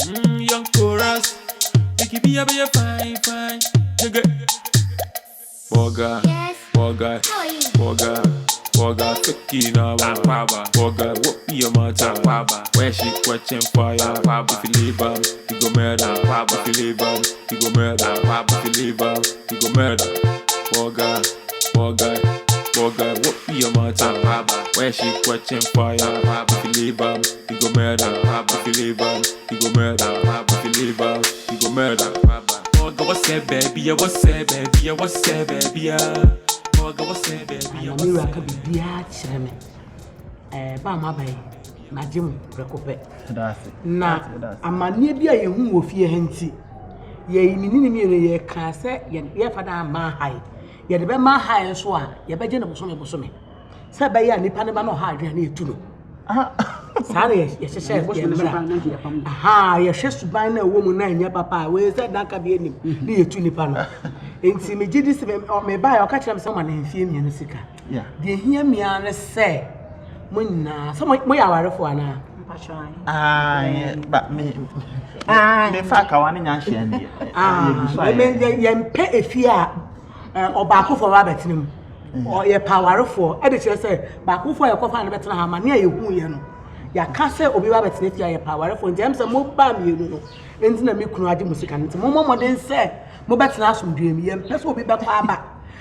Young chorus. Make it be a fine, fine. Nigga. Borga. Yes. Borga. How are you? Borga. Borga. Tucky now. Akwaaba. Borga. What be your matter? Akwaaba. Where she catching fire? Akwaaba. If you leave you go murder. Akwaaba. If you leave you go murder. Akwaaba. If you leave you go murder. Borga. Borga. Borga. What be your matter? Akwaaba. Where she catching fire? Akwaaba. If you leave you go murder. Akwaaba. If you leave you go murder. Akwaaba. If you leave you go murder. Borga. What's that, baby? What's that, baby? What's that, baby? Borga. What's that, baby? I'm not going to be a chairman. Bama bay, my Jim Recope. Now, I'm a near beer who will fear Henty. Ye, me, can say, ye, father, my high. Ye, the man high as well. Ye, by general Summy. Said by any Panama hard, you need to know. Sorry, yes, she said, what's the aha, yes, just to bind a woman and your papa, where is that not be any near Tulipano? In see me, this or may buy or catch up someone in film in the sicker. Yeah, they hear me and say, Muna, some way I for now. But me, the fact I want to answer. I mean, pay a fear or back for rabbit him. Or your power for editor say, back for your coffin and better hammer near you, you know. Ya can't say, or be rabbits if you are power for James and more bam, you know. Into the milk music and Momo then say, Mobet Nassum dream, and plus will be back.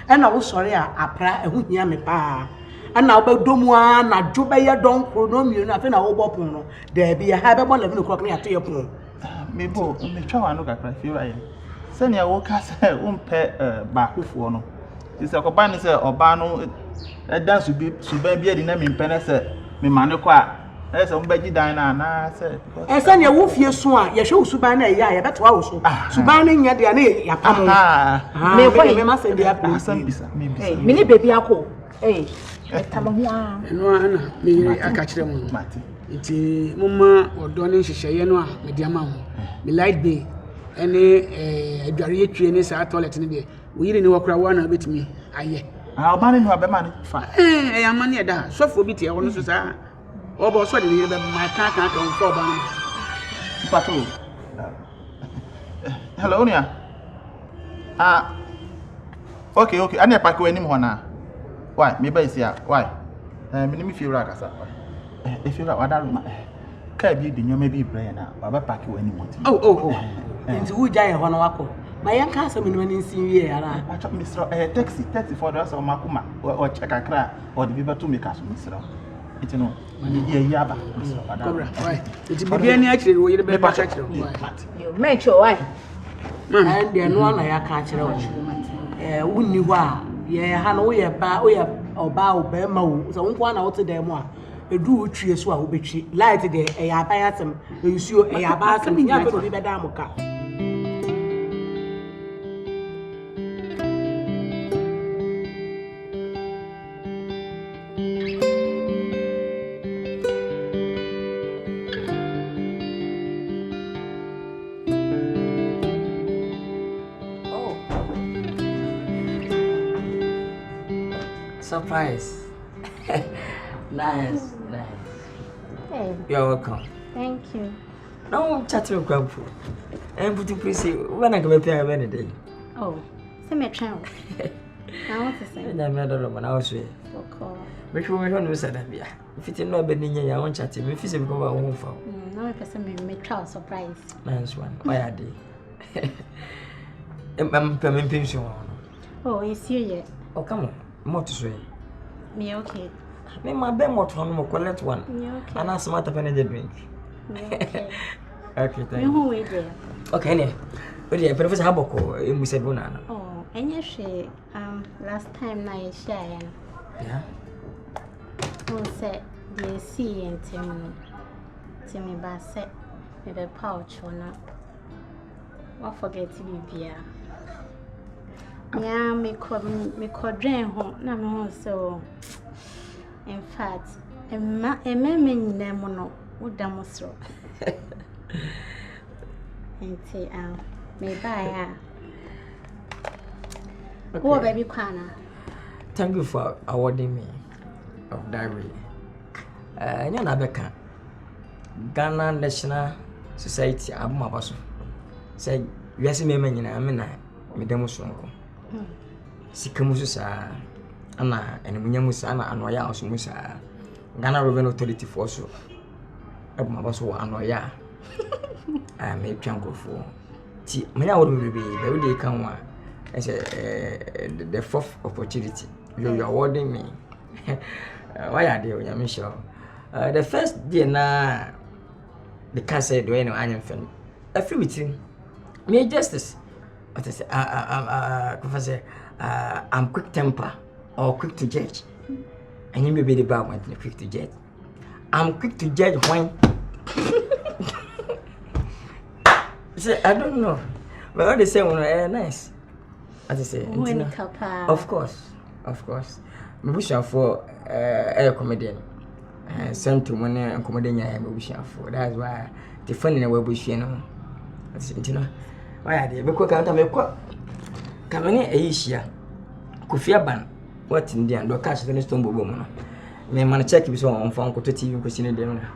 And I was sorry, I pray a hoot yammy pa. And now, but don't want a jubaya don't know you nothing. I will there be a habit 11 o'clock near to your pool. Maybe me try and look at my few. Send your workers won't pay back with one. This is a company say Obano a dance will be so baby the name in Penessa, me manuqua. There's some veggie diner, and I said, I send your wolf your swan, your show Subana, yeah, that's also Subaning ya the ya maybe must say the apple. Mini baby apple. Hey, no, me, I catch them. It's Mumma or Donning Shayano, with your mom. The light bay, any Dariatri, any toilet in the day. We didn't walk around a bit me. I'll manage to have the money. I am money at that. So for BT, I want to say, oh, but sorry, my car can't come for Patrol. Hello, Nia. Okay, I never pack anymore now. Why? Maybe it's here. Why? Me feel like if you got what I can't be the new maybe brain now, but I pack you anymore. Oh. Into who giant one wako. My young castle in see I took Mr. Taxi, $34 or Makuma, or check a crack, or the people to make us, Mr. It's no, yaba. Why? It's be any actually, we the baby. You make sure why? And then one I can't tell. Wouldn't you are? Yeah, Hanoe, or bow, Bemo, so one out of them. A do tree as well, which light today, a biasm, you see a biasm, you have to be Damoka. Surprise. Nice. Hey. You're welcome. Thank you. No chatting with Grandpa. And put in place when I come up here any day. Oh, send me a channel. I want to say. And I'm not a man, I was with. Which woman don't know that? If it's not bending, I won't chat him. If it's a go, I won't fall. No, person may try surprise. Nice one. Why are they? I'm coming pension. Oh, is you yet? Oh, come on. More to say. Me okay. Me my bed more to collect one. Okay. And I smart up any drink. Okay. Okay, thank you. Who is there? Okay, ne. But yeah, Professor Haboko, we said banana. Oh, and you say last time I share. Yeah. Who said they see and Timmy Bassett with a pouch or not? What forget to be beer? Yeah, me could drain home. No, so in fact, a man name no would demonstrate. And say, may buy oh, baby, Kwana. Thank you for awarding me of diary. You're not Ghana National society abuma baso say wiase mema nyina me na me dem so nko sikamu so saa ana enemunya sa ana anoya so mu saa Ghana Revenue Authority for so abuma baso wa anoya me twankofo ti me na wo be dey kan wa the fourth opportunity you are awarding me why are they you sure the first day na the cancer do any anya fan every meeting me justice what I say professor I'm quick temper or quick to judge and you may be the bad one quick to judge I'm quick to judge when say I don't know but what they say when nice as I say of course me wish for a comedian sent to money and comedian I wish for that's why the funny na we bush you know why are they because can't make what kamene ehia kofia ban what in there do cash the stone bobo no me man check bi so on phone ko to TV ko sine dem na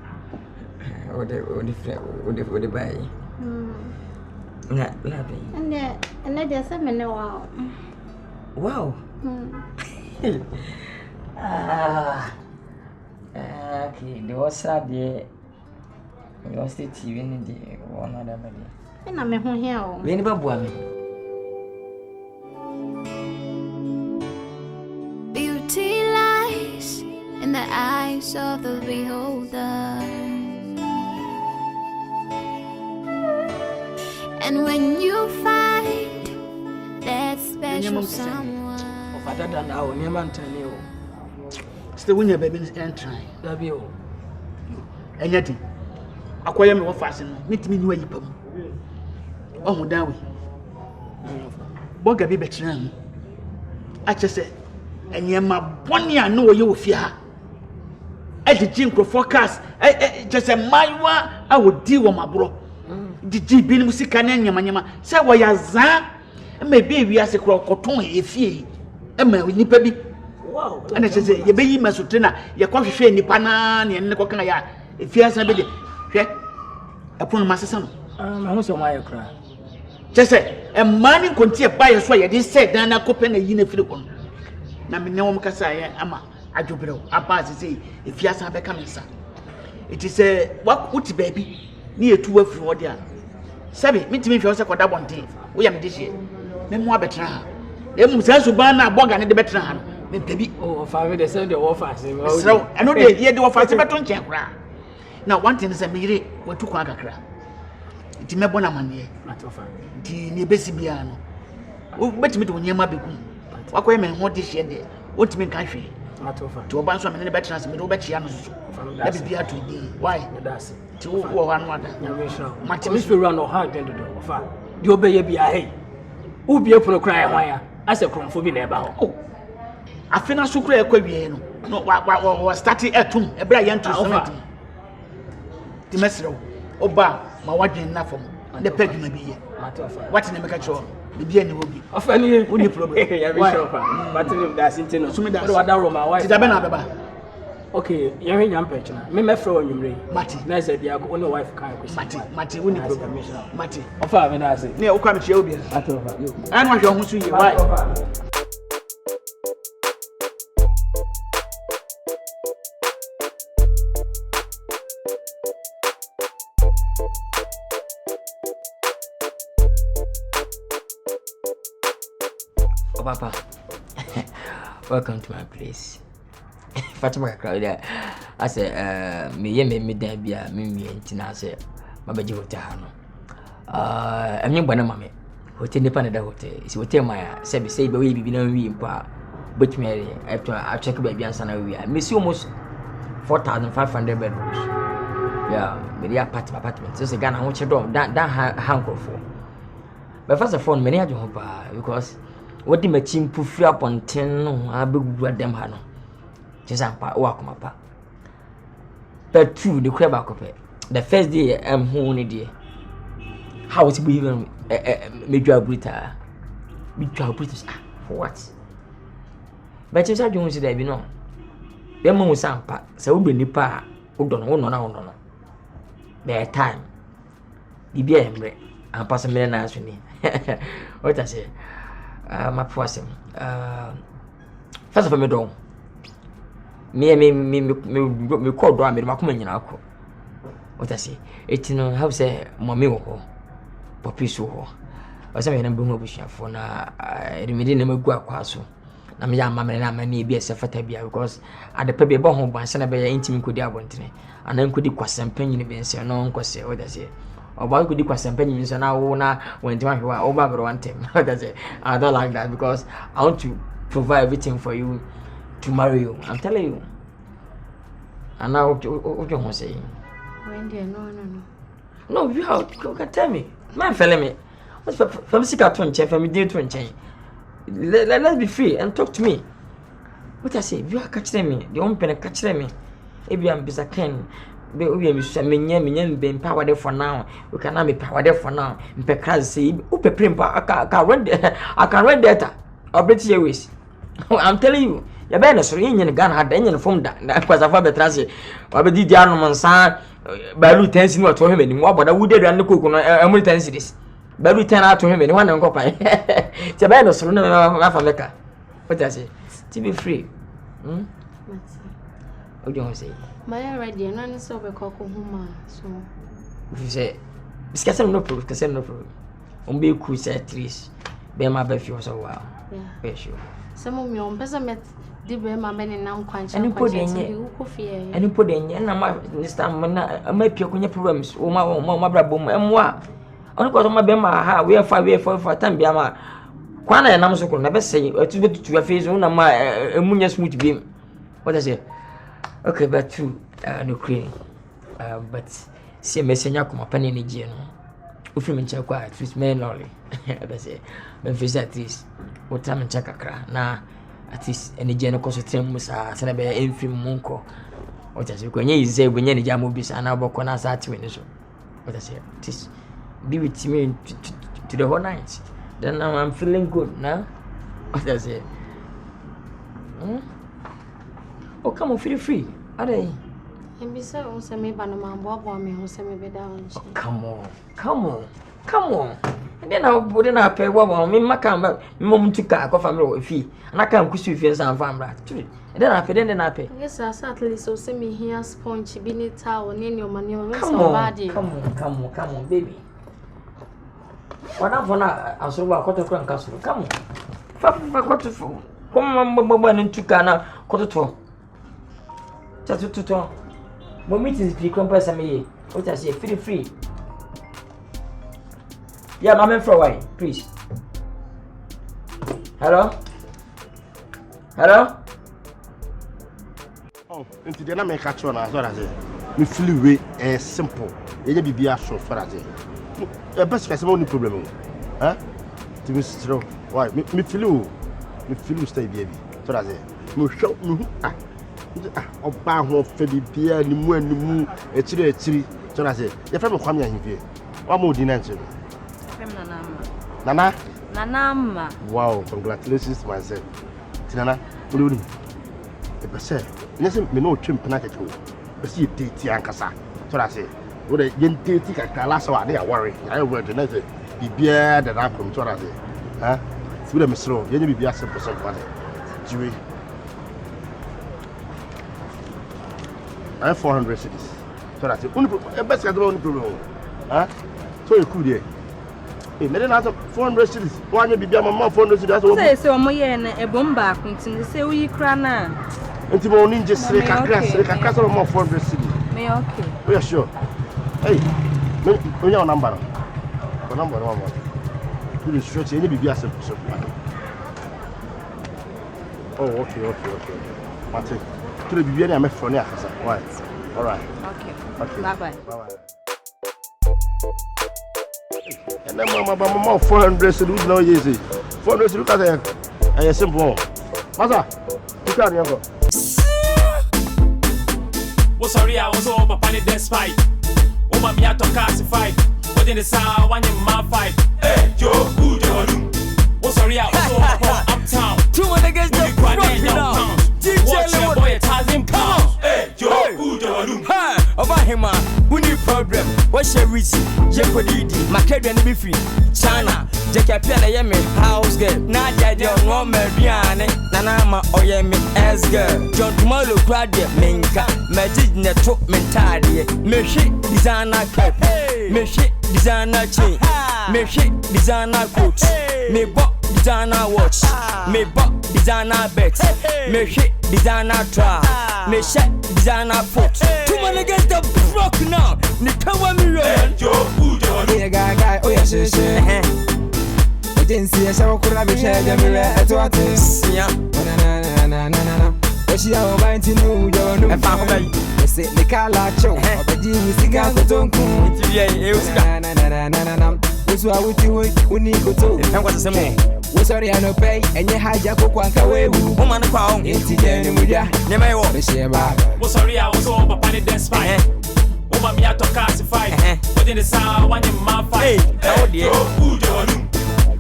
o de buy na be and there say me no wow okay the was there we was the TV ni the one other body na me ho hia o we ni ba bua me beauty lies in the eyes of the beholder, and when you find that special someone Father than our name and tell you. Still when your baby is entering. That be all. And yet, acquire me what fashion, meet me where you put. Oh, that way. Borga be better. I just said, and you're my 1 year, know you fear. I did Jim forecast. I just a my one, I would deal with my bro. Did you be music and yamma? Say, why you za? Maybe we are a crocoton if ye. Emma, we nipa bi. Wow. And I say, you be my sutina, your coffee fair, Nipana, and the cockaya. If you are somebody, upon my son. I was on my cry. Just say, a man in continue by a sway, this said, then I copen a uniform. Naminum Casaya, Ama, Ajubro, I pass to say, if you are some becoming son. It is a what would baby near 2 for dear. Sabi, meet me if you also got that one thing. We am this year. Memoir better. They must also ban a bog and the better. Maybe, oh, father, they send the offer. So, I know they hear the offer, but don't check. Now, one thing is a mirror, what to quack a crap. It's me bona money. Not offer. The Bessibiano. Bet me to Yama Bicum. What women want this year? What me country? Not offer. To a bunch of many better as me, no better. Let me be out to be. Why? That's to one mother. Match me run or hard than the door. You obey be a hay. Who be open to cry wire as a cronphobia neighbor. Oh, I finish so clear. No, what was starting at home, a bright young to offer. The messenger, Oba, my wife enough for the peg may be here. What in the macacho? The beer will be of any problem. But that's intended. So, that's what my wife. Okay, you're in your pension. Me me throw you ring. Mati, na said you only wife can. Mati, we need problem. Mati, of our when I say. Ne, o come to you be. I want your musu you. Why? Oh, Papa, welcome to my place. Fatima crowd there. I said, me there be a me I say, my baby hotel. I'm young banana mammy. Hotel Nepana hotel. It's hotel my say, baby, be no we impa. But Mary, after I check baby and son, we are miss almost 4,500 bedrooms. Yeah, maybe apartment. So, again, I want you to that hanker for. But first of all, many of you hope because what the machine put up on 10, I be good them hano. Just walk my pa. But two, the crab back up. The first day I'm home day. How is it even major Brita? Major British for what? But you said you want to say, you know. Your mom was sampa, so we be nipa, who don't know. By time. bibi emre am pass me na aso ni what I say my person first of all me don me call do am me makoma nyina akọ what I say etino how say mommy wo ho papi so ho wasa me na mbu obusuafo na edimedi na magu akwa so na me ya amamre na amani bi esefata bia because adepa bi bo ho banse na be ya intimi kodi abontene ana nkodi kwasempa nyine be nse no nkose what I say oba kodi kwasempa nyine nse na wo na wentima hwe wa oba bro one time what I say I don't like that because I want to provide everything for you to marry you. I'm telling you. And now, what you want to say? No, you can tell me. Man, fellow me. What's from sick at one chair, from me dear to chain. Let's be free and talk to me. What I say, you are catching me. The own pen catching me. Maybe I'm busy can. Be being powered for now. We cannot be powered for now. Because say, Upe Primpa, I can read data. I'll bet you ways. I'm telling you. Ya bena so yin Ghana had yin form da kwasa fa betrase wa be di anu mansa balu tensi ni wato hweme ni mo aboda wude do an koku no amuri tensi this balu ten ato hweme ni wana nkopa ya bena so na fa meka what I say to be free what you want to say my ready no ni so be kokko huma so you say discuss no problem be cool say at least be ma be fi so wow yeah sure some me on pesa met di be ma be ni nam kwanche ani podenye na ma Mr. Mana ma pia kunya problems o ma brabo mu emwa onu ko ma be ma ha we fa time bia ma kwana ya nam so ko na be say atu be tutu afezo na ma emunya smooth bi what I say okay but true no clean but see mesenya ko ma pani ni gie no ofiri me ncha kwa at least me lolly I say me face at least what time ncha kakra na at least any gene koso tem musa se na be enfiri munko what I say ko nye ize bu nye ni jamo bisa na boko na sa ati so what I say at least be with me to the whole night then now I'm feeling good now what I say oh come on feel free are they Mbisa o se me ba no mambo me ho se me be down. Come on. And then I wouldn't have pay what me makamba mum to ka ko family fi. And I can kusu fi san family. And then I pay. Yes, at least so se me here sponge bi ni towel ni your money o so bad. Come on baby. Wana fona asoba ko to Nkansah. Come on. Fa ko to fo. Come mama ntu ka na ko to. Chatututo. Mommy is free compass me. What I say, free. Yeah, my man for a while, please. Hello? Oh, into the name catch on as well as me feel way simple. You just be so far as the best case no problem. Huh? To be strong. Why? Me feel stay baby. So that's it. Me show me oba ho fe bibia ni mu etire so na say ye fe me kwame ahimfie wa mo di na nche nana wow congratulations myself tinana uli e be say nyese me no twem pena keke o be say tete ankasa so na say wo de yen tete kaka la so ade ya worry I word na say bibia da na kom so na say ha wo de misro ye bibia 100% kwa jiwe I 400 cities. So that's it. Only best can do only problem. Huh? So you could there. Hey, me dey 400 cities. One you be my mom 400 cities. Say so mo ye na e bomba kuntin say we kra na. Enti mo ni nje sire kakra so mo 400 cities. Me okay. We are sure. Hey, me your number. The number one. You is sure say any be as so. Oh, okay. Mate. To be very phone ya kasa. Why? All right. Okay. Bye. And then mama 400 so do no easy. 400 so look at it. Simple. Masa. You can go. Oh sorry I was over papa despite. Oh mama ya to classified. What in the sound one in my fight. Hey, yo, who the one? Oh sorry I was over uptown. Two niggas just rocking out. Watch your boy, 1,000 pounds. Hey, yo, who the one? over him, who need problem? What's your reason? Jeopardy, my career be free. China, Jacapia, Yemi, house girl. Nadia, your woman, Biane, Nanama, or Yemi, as girl. John Tomorrow, Claudia, Minka, Magic, Netro, Mentadi, Meshi, designer cap, Meshi, designer chain, Meshi, designer coats, me bought designer watch, me bought designer bet, me shit designer try, me shit designer foot. Too many against the broke now. Nikawa me run. Hey guy, oh yes, yes. I didn't see a shower could have been shared at what is. Yeah, na. She are going to know your new family. I say the color show, but you see got the tongue. Na. This was with you when you go to. And what's the same? We sorry I no pay, and you had your cook one away. Woman, the crown, it's the end with ya. Never walk the share back. Was sorry I was over by the despite. Woman, me to classify. Within the sound, one in my fight. Oh dear,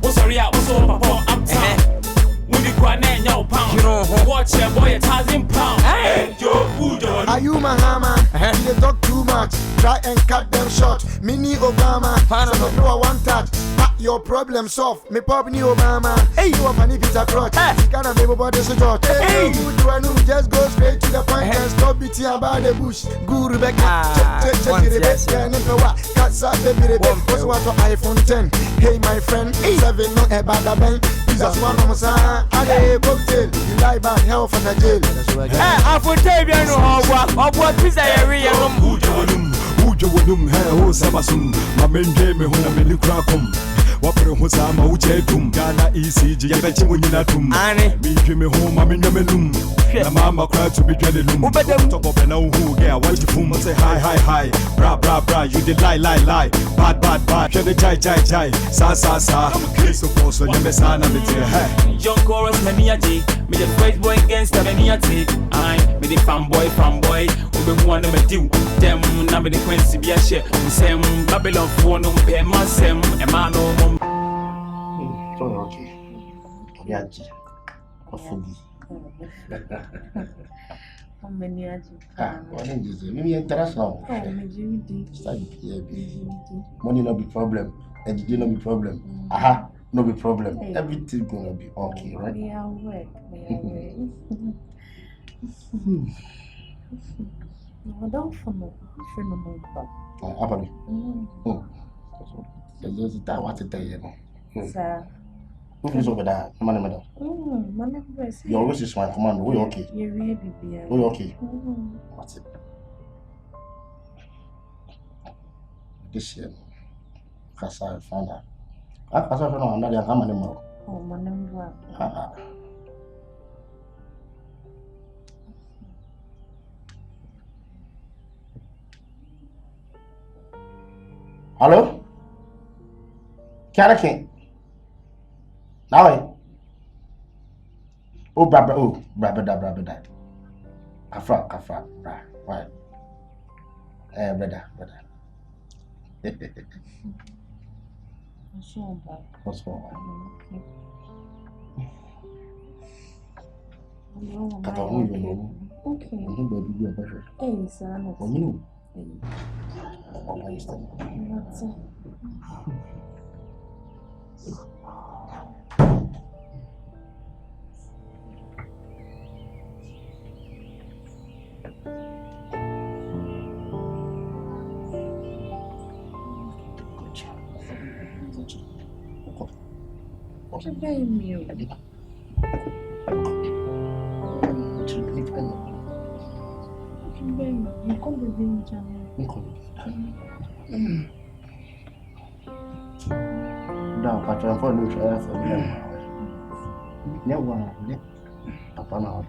was sorry I was over for uptown. When you go and your pound, you know, watch your boy £1,000. Are you my hammer? You talk too much. Try and cut them short. Mini Obama. So no one touch. Your problem solved. Me pop ni Obama. Hey, you are funny Peter Crutch. Kind of baby body so short. Hey, you do I know? Just go straight to the point and stop beating about the bush. Guru back. Check the best. And if you want, cats up the baby. What's what for iPhone 10? Hey, my friend. 7 no about the bank. Jesus one on my son. I cocktail. You lie about hell from the jail. I for tell you no what pizza area. Ujo wonum he ho sabasum ma mende me ho na me likrakom wapre ho sama uchetum Ghana ECG ya bechi munyina tum mi dwe me ho ma me nyamelum na mama kra to be dwelelum top of na hu ge a watch fum say hi bra you dey lie bad share the jai sa case of course when me sana me te he Young chorus me me the first boy against me me I me the fanboy ube wanna me do them na me the Quincy be a share sem Babylon for no pay my sem e ma no mom so okay obiaji ofugi How many are you? What is it? Maybe international. Money no be problem. Education no be problem. Aha, no be problem. Everything gonna be okay, right? We are work. No, don't follow. Apani. There's that what it is, Sir. Who is over there? Madam. You always is my command. We okay. You really be. We okay. What's it? This year, Nkansah found out. Nkansah found out another come anymore. Oh, my name was. Hello? Karaki. Now, oh, brother. Afra, right. Brother. What's wrong? Okay. Hey, sir. What a very meal. You come with me, No, but I'm for new chairs for them. No one, Papa now.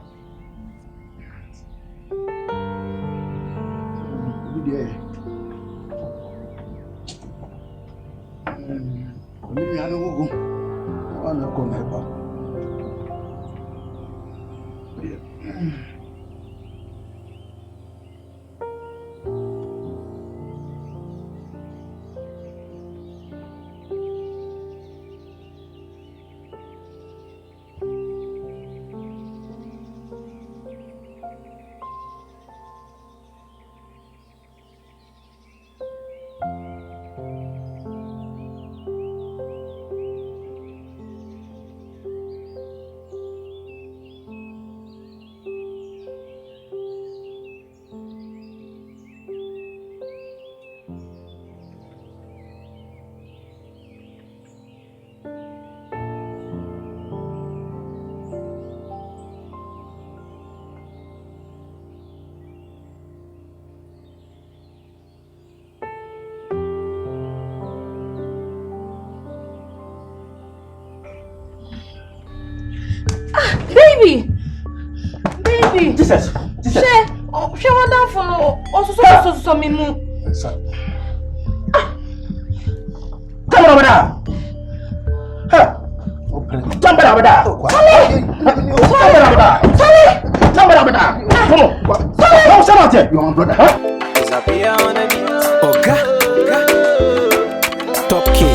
Good day. I don't go. I don't come here. Jesus. She want down for no. Also, so me move. Come over there. Huh? Jump over there. Jump over there. Come on. Come on, your brother. Huh? Borga. Top key.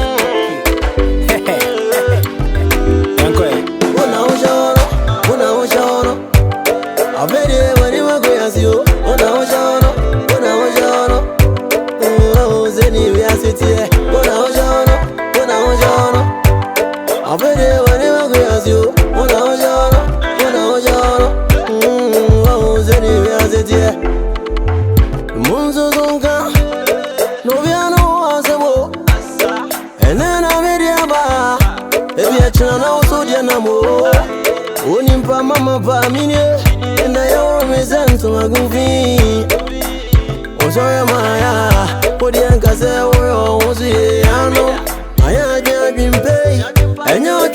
Mama Pamine, and I always answer my goofy. Oh, sorry, Maya, what the Nkansah was here. I know I had been paid, and you're